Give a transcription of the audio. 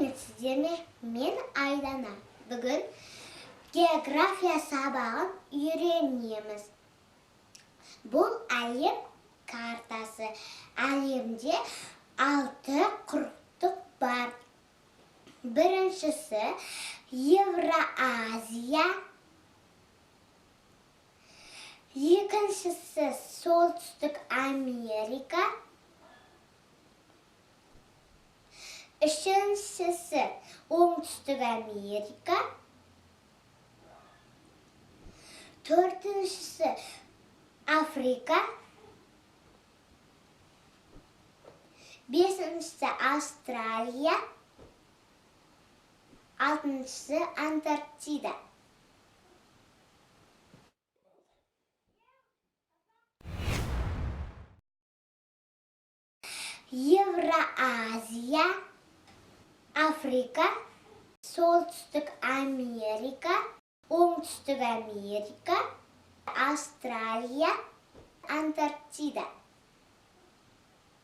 сәлеметсіздер ме? Мен Айдана. Бүгін география сабағын үйренеміз. Бұл әлем картасы. Әлемде 6 құрлық бар. Біріншісі Евразия, екіншісі Солтүстік Америка, үшіншісі Оңтүстік Америка, төртіншісі Африка, бесіншісі Австралия, алтыншысы Антарктида. Евразия, Африка, Солтүстік Америка, Оңтүстік Америка, Австралия, Антарктида.